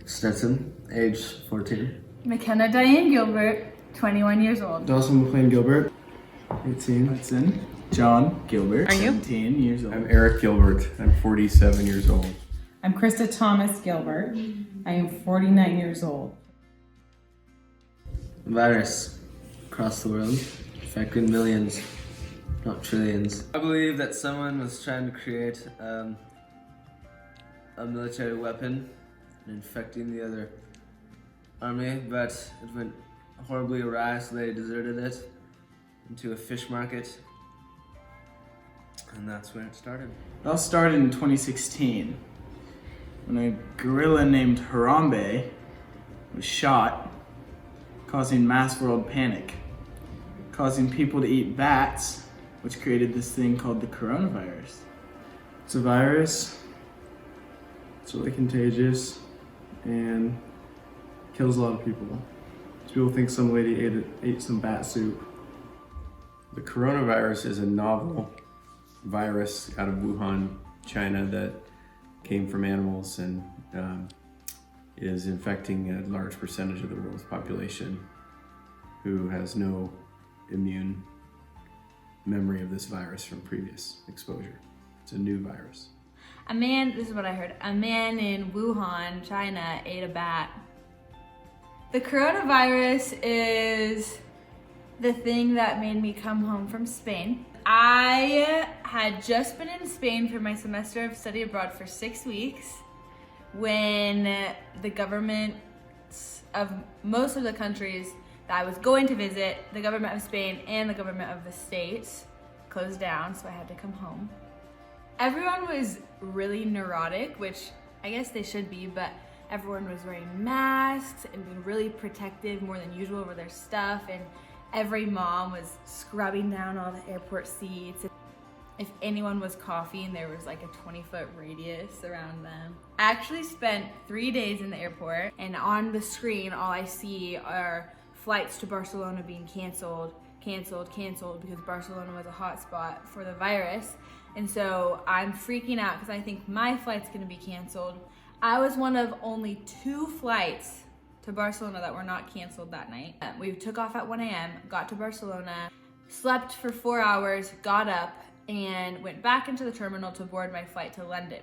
Stetson, age 14. McKenna Diane Gilbert, 21 years old. Dawson McLean Gilbert, 18. Hudson John Gilbert, Are you? 17 years old. I'm Eric Gilbert. I'm 47 years old. I'm Krista Thomas Gilbert. I am 49 years old. Virus across the world, affecting millions, not trillions. I believe that someone was trying to create a military weapon and infecting the other army, but it went horribly awry, so they deserted it into a fish market, and that's where it started. It all started in 2016 when a gorilla named Harambe was shot, causing mass world panic, causing people to eat bats, which created this thing called the coronavirus. It's a virus. It's really contagious and kills a lot of people. So people think some lady ate some bat soup. The coronavirus is a novel virus out of Wuhan, China, that came from animals and is infecting a large percentage of the world's population who has no immune memory of this virus from previous exposure. It's a new virus. This is what I heard, a man in Wuhan, China, ate a bat. The coronavirus is the thing that made me come home from Spain. I had just been in Spain for my semester of study abroad for 6 weeks when the governments of most of the countries that I was going to visit, the government of Spain and the government of the States, closed down, so I had to come home. Everyone was really neurotic, which I guess they should be, but everyone was wearing masks and being really protective more than usual over their stuff, and every mom was scrubbing down all the airport seats. If anyone was coughing, there was like a 20-foot radius around them. I actually spent 3 days in the airport, and on the screen, all I see are flights to Barcelona being canceled because Barcelona was a hotspot for the virus. And so I'm freaking out because I think my flight's gonna be canceled. I was one of only 2 flights to Barcelona that were not canceled that night. We took off at 1 a.m., got to Barcelona, slept for 4 hours, got up, and went back into the terminal to board my flight to London.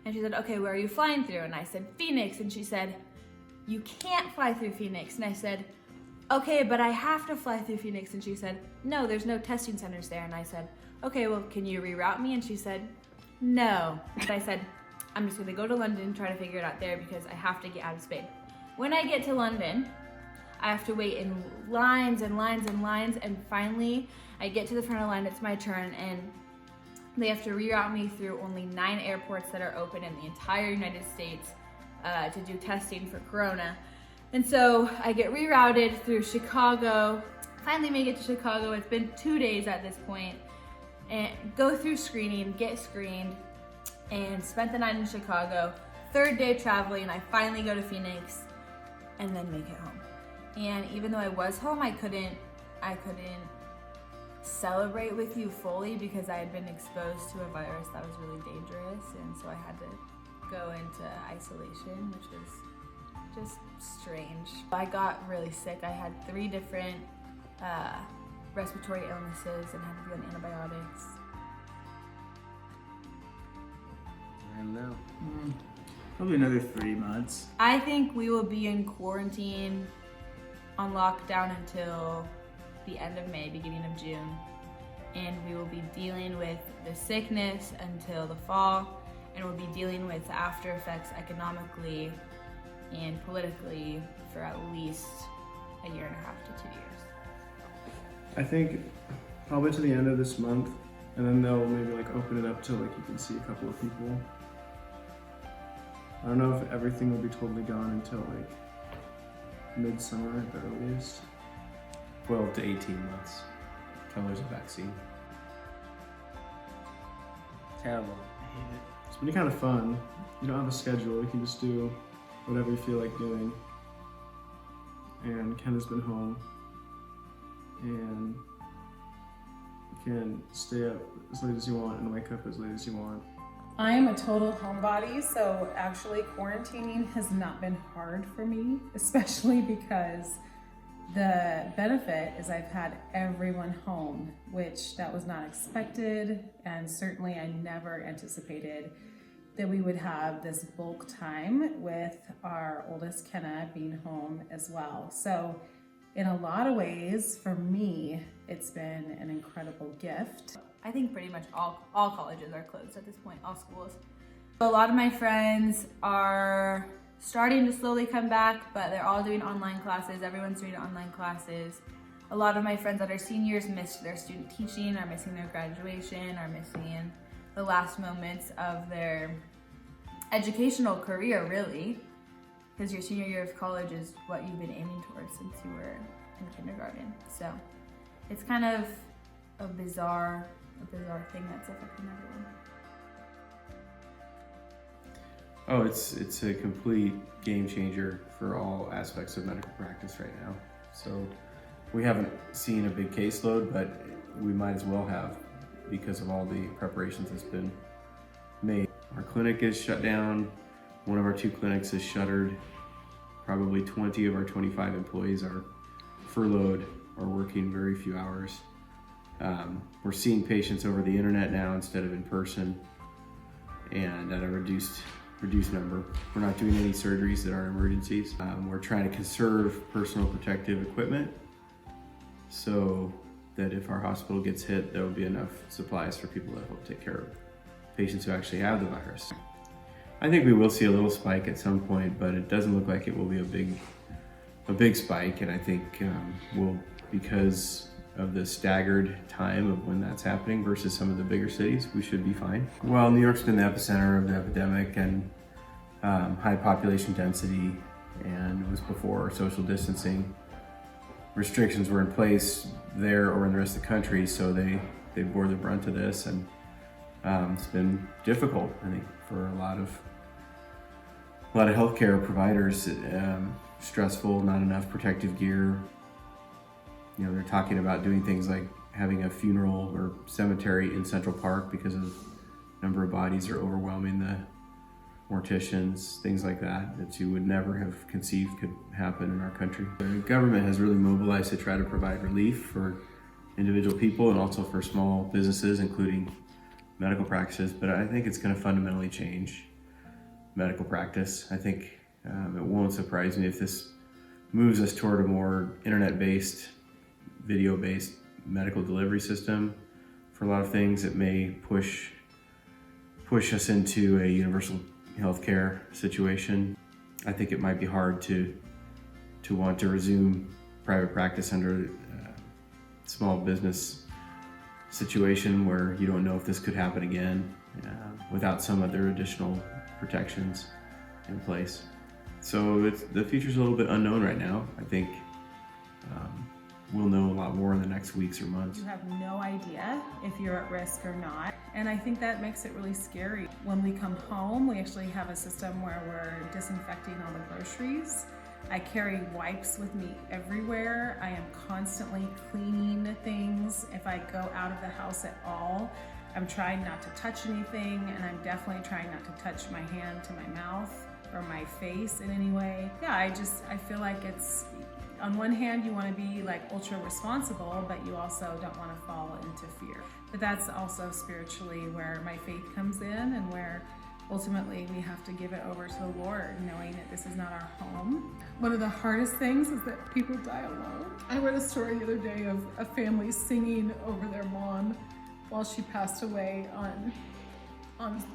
And she said, okay, where are you flying through? And I said, Phoenix. And she said, you can't fly through Phoenix. And I said, okay, but I have to fly through Phoenix. And she said, no, there's no testing centers there. And I said, okay, well, can you reroute me? And she said, no. And I said, I'm just gonna go to London, try to figure it out there because I have to get out of Spain. When I get to London, I have to wait in lines and lines and lines, and finally I get to the front of the line, it's my turn, and they have to reroute me through only 9 airports that are open in the entire United States to do testing for Corona. And so I get rerouted through Chicago, finally make it to Chicago. It's been 2 days at this point, and go through screening, get screened, and spent the night in Chicago. 3rd day traveling, I finally go to Phoenix and then make it home. And even though I was home, I couldn't celebrate with you fully because I had been exposed to a virus that was really dangerous, and so I had to go into isolation, which was just strange. I got really sick. I had 3 different respiratory illnesses and had to be on antibiotics. I don't know. Probably another 3 months. I think we will be in quarantine on lockdown until the end of May, beginning of June. And we will be dealing with the sickness until the fall, and we'll be dealing with the after effects economically and politically for at least 1.5 to 2 years. I think probably to the end of this month, and then they'll maybe like open it up to like you can see a couple of people. I don't know if everything will be totally gone until like midsummer at the earliest. 12 to 18 months until there's a vaccine. Terrible. I hate it. It's been kind of fun. You don't have a schedule, you can just do whatever you feel like doing. And Ken has been home. And you can stay up as late as you want and wake up as late as you want. I am a total homebody, so actually quarantining has not been hard for me, especially because the benefit is I've had everyone home, which that was not expected, and certainly I never anticipated that we would have this bulk time with our oldest Kenna being home as well. So in a lot of ways, for me, it's been an incredible gift. I think pretty much all colleges are closed at this point, all schools. A lot of my friends are starting to slowly come back, but they're all doing online classes. Everyone's doing online classes. A lot of my friends that are seniors missed their student teaching, are missing their graduation, are missing the last moments of their educational career, really. Because your senior year of college is what you've been aiming towards since you were in kindergarten. So it's kind of a bizarre thing that's affecting everyone. Oh, it's a complete game changer for all aspects of medical practice right now. So we haven't seen a big caseload, but we might as well have because of all the preparations that's been made. Our clinic is shut down. One of our 2 clinics is shuttered. Probably 20 of our 25 employees are furloughed or working very few hours. We're seeing patients over the internet now instead of in person, and at a reduced number. We're not doing any surgeries that are emergencies. We're trying to conserve personal protective equipment so that if our hospital gets hit, there will be enough supplies for people that help take care of patients who actually have the virus. I think we will see a little spike at some point, but it doesn't look like it will be a big spike, and I think because of the staggered time of when that's happening versus some of the bigger cities, we should be fine. Well, New York's been the epicenter of the epidemic, and high population density, and it was before social distancing restrictions were in place there or in the rest of the country, so they bore the brunt of this, and it's been difficult, I think, for a lot of healthcare providers. Stressful, not enough protective gear. You know, they're talking about doing things like having a funeral or cemetery in Central Park because of the number of bodies are overwhelming the morticians, things like that you would never have conceived could happen in our country. The government has really mobilized to try to provide relief for individual people and also for small businesses, including medical practices, but I think it's going to fundamentally change medical practice. I think it won't surprise me if this moves us toward a more internet-based, video-based medical delivery system. For a lot of things, it may push us into a universal healthcare situation. I think it might be hard to want to resume private practice under a small business situation where you don't know if this could happen again without some other additional protections in place. So the future's a little bit unknown right now. I think we'll know a lot more in the next weeks or months. You have no idea if you're at risk or not. And I think that makes it really scary. When we come home, we actually have a system where we're disinfecting all the groceries. I carry wipes with me everywhere. I am constantly cleaning things. If I go out of the house at all, I'm trying not to touch anything, and I'm definitely trying not to touch my hand to my mouth or my face in any way. Yeah, I feel like it's, on one hand, you want to be like ultra responsible, but you also don't want to fall into fear. But that's also spiritually where my faith comes in, and where ultimately we have to give it over to the Lord, knowing that this is not our home. One of the hardest things is that people die alone. I read a story the other day of a family singing over their mom while she passed away on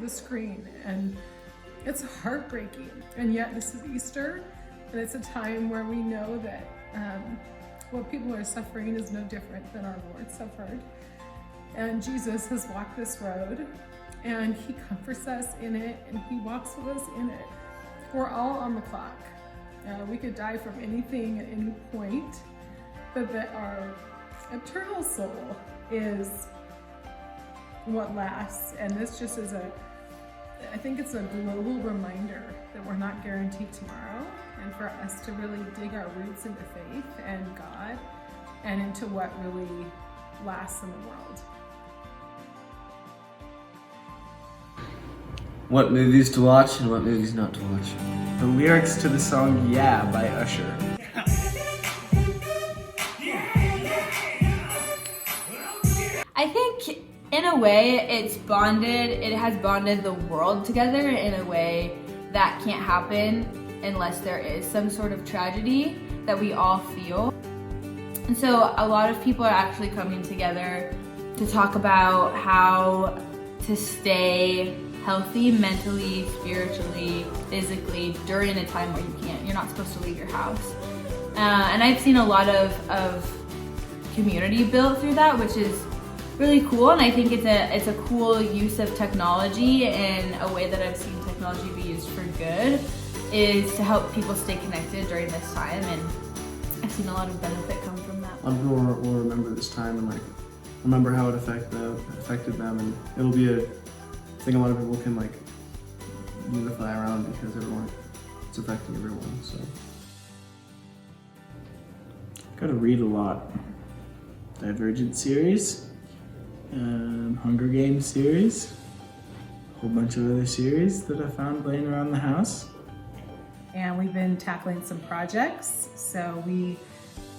the screen, and it's heartbreaking. And yet this is Easter, and it's a time where we know that what people are suffering is no different than our Lord suffered. And Jesus has walked this road, and he comforts us in it, and he walks with us in it. We're all on the clock. We could die from anything at any point, but that our eternal soul is what lasts. And this just is I think it's a global reminder that we're not guaranteed tomorrow, and for us to really dig our roots into faith and God and into what really lasts in the world. what movies to watch and what movies not to watch. The lyrics to the song Yeah by Usher. I think in a way it has bonded the world together in a way that can't happen unless there is some sort of tragedy that we all feel. And so a lot of people are actually coming together to talk about how to stay healthy mentally, spiritually, physically during a time where you're not supposed to leave your house. And I've seen a lot of community built through that, which is really cool. And I think it's a cool use of technology, and a way that I've seen technology be used for good is to help people stay connected during this time. And I've seen a lot of benefit come from that. A lot of people will remember this time and like remember how it affected them, and it'll be a thing a lot of people can like unify around because it's affecting everyone. So Gotta read a lot. Divergent series, Hunger Games series, a whole bunch of other series that I found laying around the house. And we've been tackling some projects. So we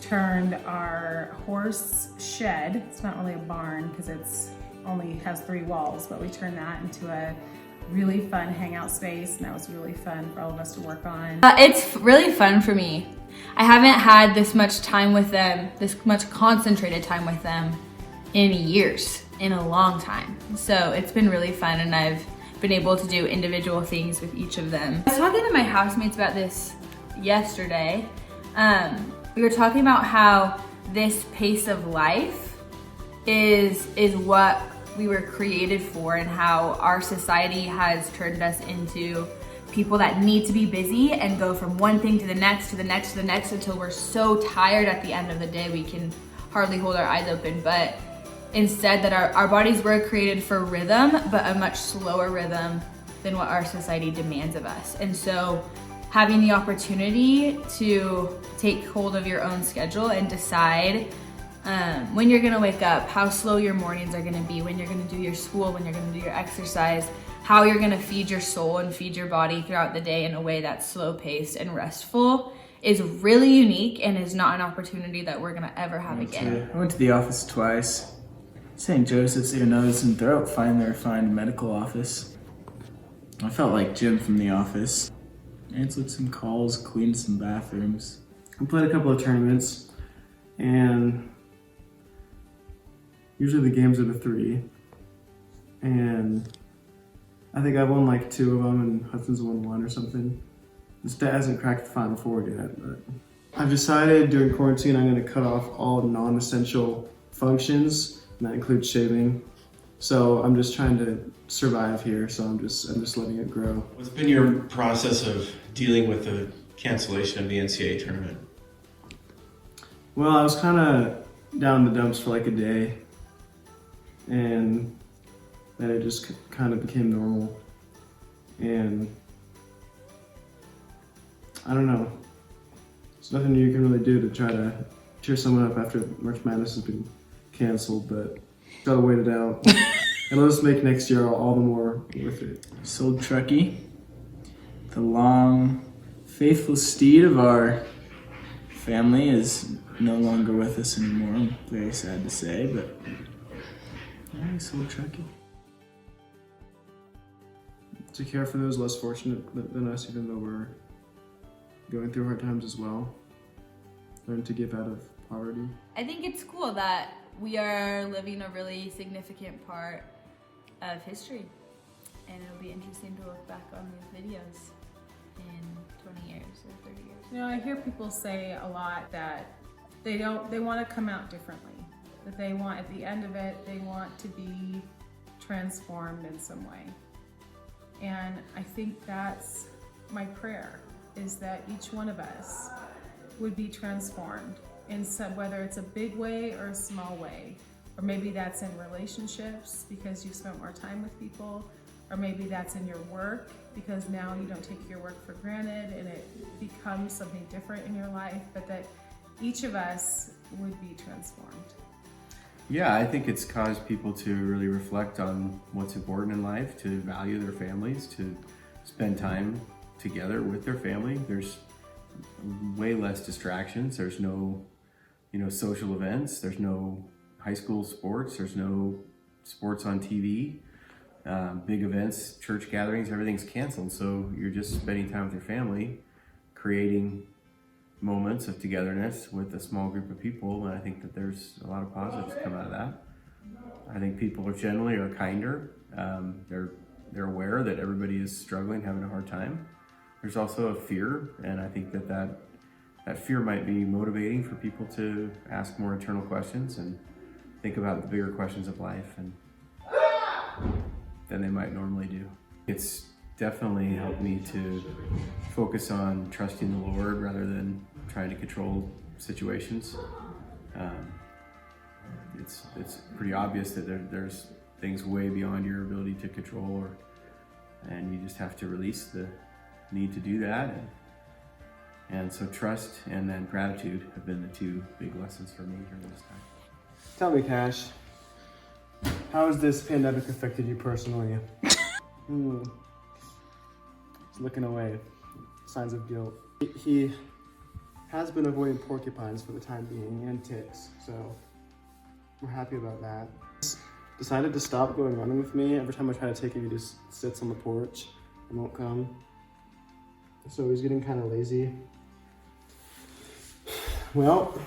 turned our horse shed, it's not really a barn because it's only has 3 walls, but we turned that into a really fun hangout space, and that was really fun for all of us to work on. It's really fun for me. I haven't had this much time with them, this much concentrated time with them in years, in a long time. So it's been really fun, and I've been able to do individual things with each of them. I was talking to my housemates about this yesterday. We were talking about how this pace of life is what we were created for, and how our society has turned us into people that need to be busy and go from one thing to the next, to the next, to the next, until we're so tired at the end of the day we can hardly hold our eyes open. But instead, that our bodies were created for rhythm, but a much slower rhythm than what our society demands of us. And so having the opportunity to take hold of your own schedule and decide when you're gonna wake up, how slow your mornings are gonna be, when you're gonna do your school, when you're gonna do your exercise, how you're gonna feed your soul and feed your body throughout the day in a way that's slow paced and restful, is really unique and is not an opportunity that we're gonna ever have again. I went to the office twice. St. Joseph's, even though it's in they're fine, they're fine medical office. I felt like Jim from The Office. Answered some calls, cleaned some bathrooms. I played a couple of tournaments, and usually the games are the 3, and I think I won like 2 of them, and Hudson's won 1 or something. This dad hasn't cracked the Final 4 yet, but I've decided during quarantine I'm going to cut off all non-essential functions, and that includes shaving. So I'm just trying to survive here, so I'm just letting it grow. What's been your process of dealing with the cancellation of the NCAA tournament? Well, I was kind of down in the dumps for like a day, and then it just kind of became normal. And I don't know, there's nothing you can really do to try to cheer someone up after March Madness has been canceled, but gotta wait it out. And let's make next year all the more worth it. Sold Truckee, the long, faithful steed of our family, is no longer with us anymore. I'm very sad to say, but yeah, we sold Truckee. To care for those less fortunate than us, even though we're going through hard times as well. Learn to give out of poverty. I think it's cool that we are living a really significant part of history, and it'll be interesting to look back on these videos in 20 years or 30 years. You know, I hear people say a lot that they want to come out differently, that they want, at the end of it, they want to be transformed in some way. And I think that's my prayer, is that each one of us would be transformed in some, whether it's a big way or a small way. Or maybe that's in relationships because you've spent more time with people, or maybe that's in your work because now you don't take your work for granted and it becomes something different in your life, but that each of us would be transformed. Yeah, I think it's caused people to really reflect on what's important in life, to value their families, to spend time together with their family. There's way less distractions. There's no, social events. There's no high school sports. There's no sports on TV. Big events, church gatherings, everything's canceled. So you're just spending time with your family, creating moments of togetherness with a small group of people, and I think that there's a lot of positives come out of that. I think people generally are kinder. They're aware that everybody is struggling, having a hard time. There's also a fear, and I think that fear might be motivating for people to ask more internal questions and think about the bigger questions of life and than they might normally do. It's definitely helped me to focus on trusting the Lord rather than trying to control situations. It's pretty obvious that there's things way beyond your ability to control, and you just have to release the need to do that. And so trust and then gratitude have been the two big lessons for me during this time. Tell me, Cash, how has this pandemic affected you personally? He's looking away. Signs of guilt. He has been avoiding porcupines for the time being and ticks, so we're happy about that. He's decided to stop going running with me. Every time I try to take him, he just sits on the porch and won't come. So he's getting kind of lazy. Well,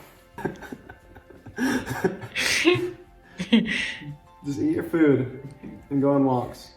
just eat your food and go on walks.